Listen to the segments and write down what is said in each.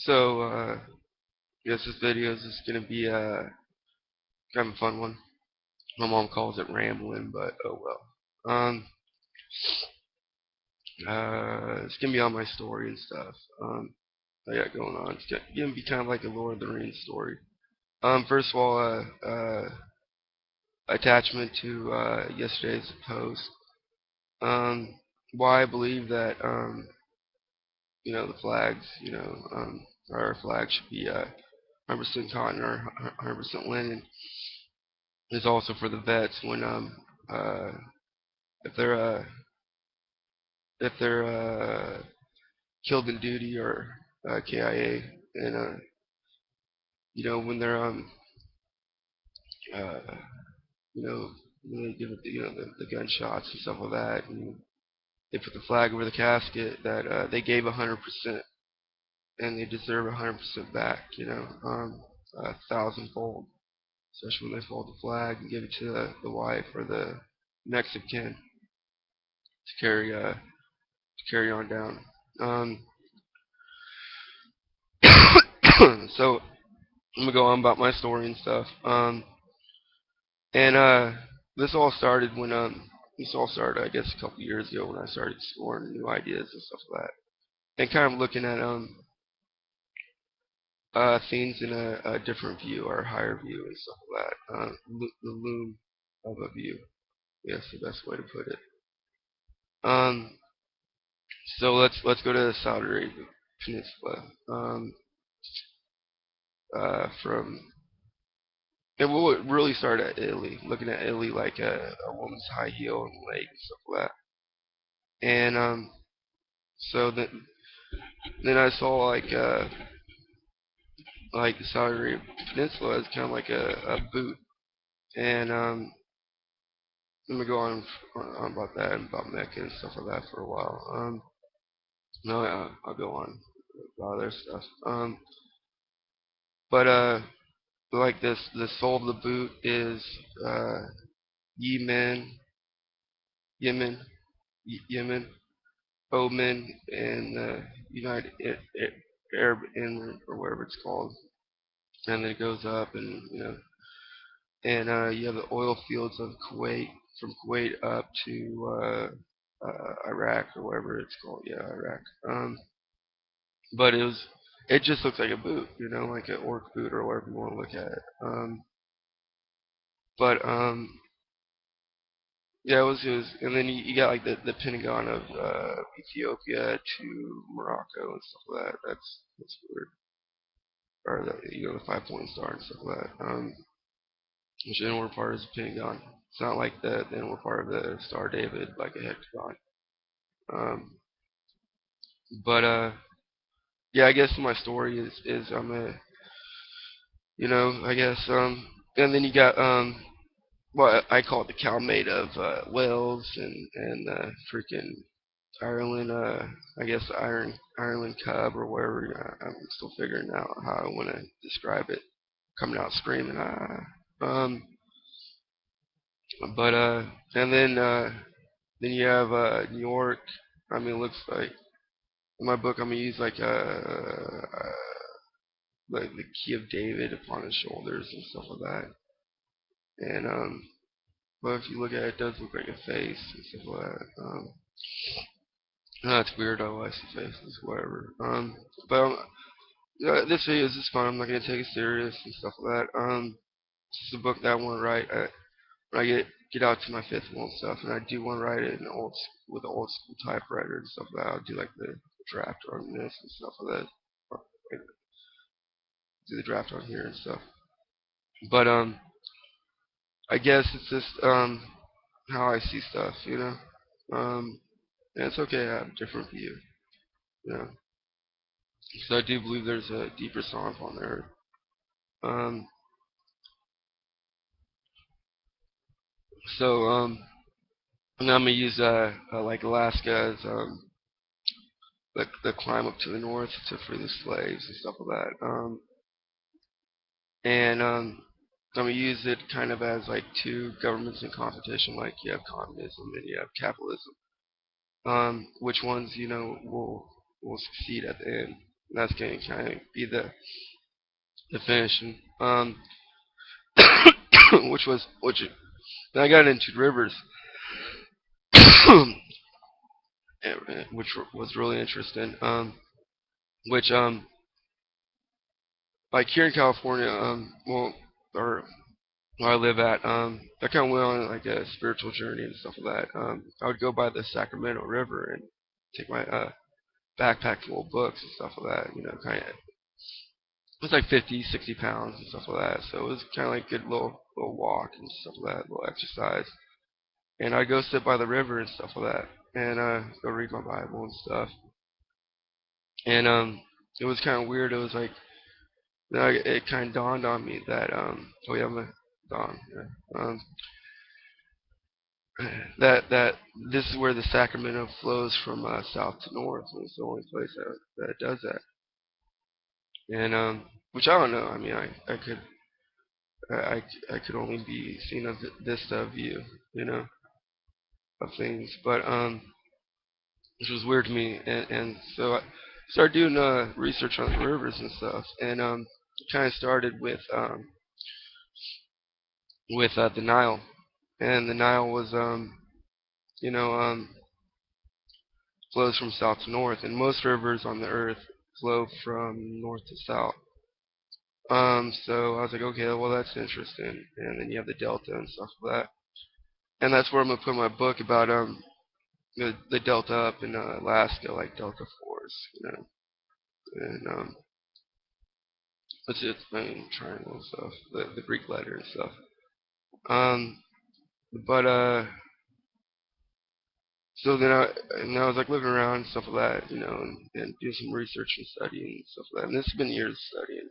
So, yes, this video is just gonna be kind of a fun one. My mom calls it rambling, but oh well. It's gonna be on my story and stuff. I got going on. It's gonna be kind of like a Lord of the Rings story. First of all, attachment to yesterday's post. Um, why I believe that the flags, our flag should be 100% cotton or 100% linen is also for the vets when uh if they're killed in duty or KIA, and when they're uh you know when they give it the gunshots and stuff like that, and they put the flag over the casket that they gave 100% and they deserve 100% back, a thousandfold, especially when they fold the flag and give it to the wife or the next of kin to carry on down. Um, so I'm gonna go on about my story and stuff. And this all started when I guess a couple years ago when I started exploring new ideas and stuff like that, and kind of looking at things in a different view or a higher view and stuff like that. The loom of a view. Yes, the best way to put it. Um, so let's go to the Saudi Arabia Peninsula. From And we'll really start at Italy, looking at Italy like a woman's high heel and leg and stuff like that. And so then I saw like the Saudi Arabia Peninsula as kind of like a boot. And let me go on about that and about Mecca and stuff like that for a while. No, I'll go on about other stuff. But like the soul of the boot is uh, Yemen, Yemen, Yemen, Oman, and United Arab Emirates or whatever it's called, and then it goes up, and and you have the oil fields of Kuwait, from Kuwait up to Iraq or whatever it's called. Yeah, Iraq. But it just looks like a boot, like an orc boot or whatever you want to look at it. But yeah, it was, and then you got like the Pentagon of Ethiopia to Morocco and stuff like that. That's weird. Or the 5 point star and stuff like that. Which the inward part is the Pentagon. It's not like the inward part of the Star David, like a hexagon. Um, but yeah, I guess my story is I'm I guess and then you got well, I call it the cow made of Wales and freaking Ireland. I guess Ireland cub or whatever. I'm still figuring out how I want to describe it. Coming out screaming, ah. Um, but and then you have New York. I mean, it looks like in my book I'm gonna use like the key of David upon his shoulders and stuff like that. And but if you look at it, it does look like a face and stuff like that. No, it's weird. I see faces, whatever. But this video is just fun. I'm not gonna take it serious and stuff like that. This is a book that I want to write. When I get out to my fifth one and stuff, and I do want to write it in with an old school typewriter and stuff like that. I'll do like the draft on this and stuff like that. Like, do the draft on here and stuff. But I guess it's just how I see stuff, and it's okay to have a different view, you know. So I do believe there's a deeper song on there. Um, so and I'm gonna use like Alaska as the climb up to the north to free the slaves and stuff like that. And I'm gonna use it kind of as like two governments in competition. Like you have communism and you have capitalism. Which ones will succeed at the end? That's going to kind of be the finish. And, which then I got into rivers, which was really interesting. Which like here in California, or where I live at, I kind of went on like a spiritual journey and stuff like that. I would go by the Sacramento River and take my backpack full of books and stuff like that. Kind of it was like 50, 60 pounds and stuff like that. So it was kind of like a good little walk and stuff like that, little exercise. And I'd go sit by the river and stuff like that, and go read my Bible and stuff. And it was kind of weird. It was like then it kind of dawned on me that oh yeah, I'm a dawn. Yeah. That this is where the Sacramento flows from south to north. And it's the only place that does that. And which I don't know. I mean, I could only be seen of this view, of things. But which was weird to me. And so I started doing research on the rivers and stuff. And it kind of started with the Nile. And the Nile was you know flows from south to north, and most rivers on the earth flow from north to south. So I was like, okay, well that's interesting. And then you have the delta and stuff like that, and that's where I'm gonna put my book about the delta up in Alaska, like delta force, and what's its main triangle and stuff, the Greek letter and stuff. Um, but so then I was like looking around and stuff like that, and doing some research and studying and stuff like that. And this has been years studying.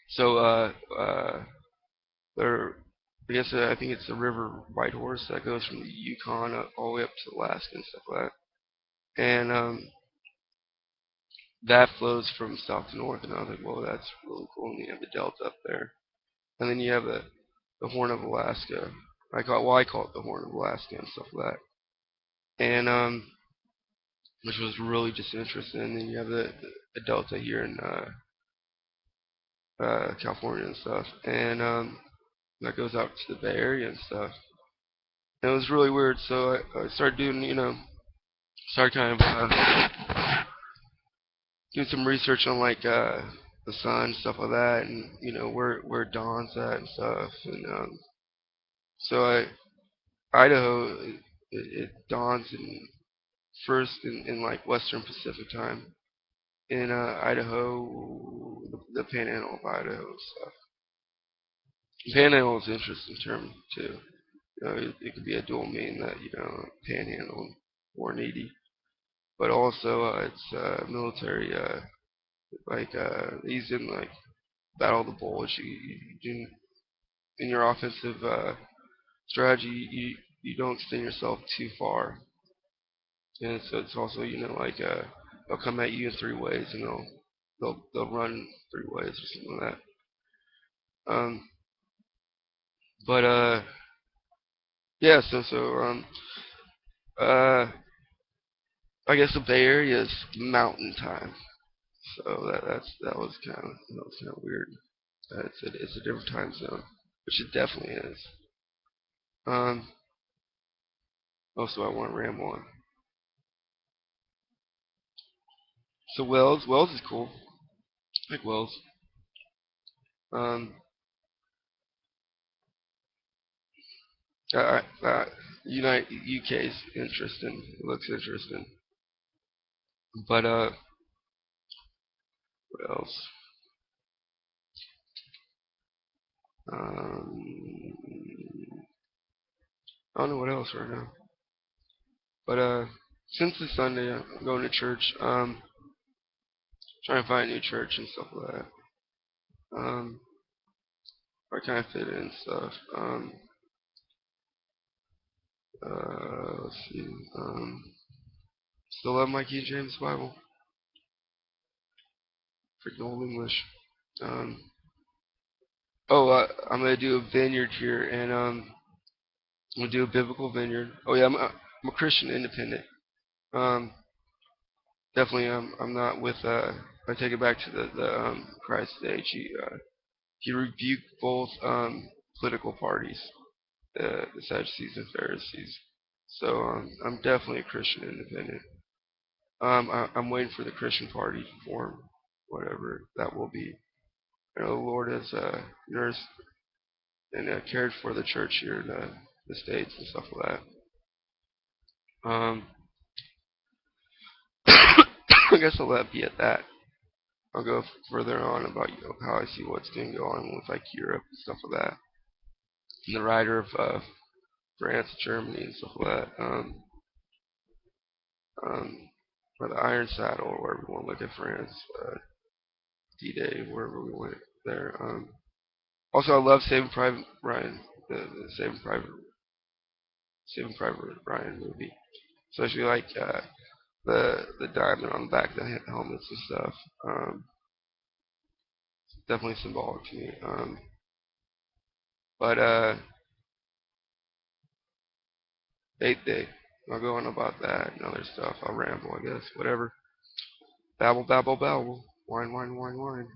So there, I guess I think it's the River Whitehorse that goes from the Yukon all the way up to Alaska and stuff like that. And that flows from south to north. And I was like, well, that's really cool. And you have the delta up there, and then you have the Horn of Alaska. I call it the Horn of Alaska and stuff like that. And which was really just interesting. And then you have the delta here in California and stuff, and that goes out to the Bay Area and stuff. And it was really weird. So I started doing, started kind of doing some research on like the sun, stuff like that, and where it dawns at and stuff. And so Idaho, it dawns first in like Western Pacific time in Idaho, the Panhandle of Idaho and stuff. Panhandle is an interesting term too. It could be a dual meaning that panhandle and war needy, but also it's military. Like he's in like battle of the bulge. In your offensive strategy, you don't extend yourself too far, and so it's also like they'll come at you in three ways, and they'll run three ways or something like that. But yeah, uh I guess the Bay Area is mountain time. So that was kind of weird. It's a different time zone, which it definitely is. Um, Also, I want to ramble on. So Wells is cool. I like Wells. Um, United UK is interesting. It looks interesting. But what else? Um, I don't know what else right now. But since it's Sunday, I'm going to church. Trying to find a new church and stuff like that. Um, I kind of fit in and stuff. Let's see. Still love my King James Bible. Freaking old English. Um, I'm gonna do a vineyard here, and I'm gonna do a biblical vineyard. Oh yeah, I'm a Christian independent. Um, definitely I'm not with I take it back to the Christ age. He rebuked both political parties, the Sadducees and Pharisees. So I'm definitely a Christian independent. I'm waiting for the Christian party to form, whatever that will be. You know, the Lord has nursed and cared for the church here in the States and stuff like that. I guess I'll let it be at that. I'll go further on about how I see what's going to go on with like Europe and stuff like that. And the writer of France, Germany, and stuff like that. Um, or the Iron Saddle, or wherever we want to look at France, D-Day, wherever we went there. Also, I love Saving Private Ryan, the Saving Private Ryan movie, especially like the diamond on the back of the helmets and stuff. Definitely symbolic to me. But 8th Day, I'll go on about that and other stuff. I'll ramble, I guess. Whatever. Babble, babble, babble. Wine, wine, wine, wine.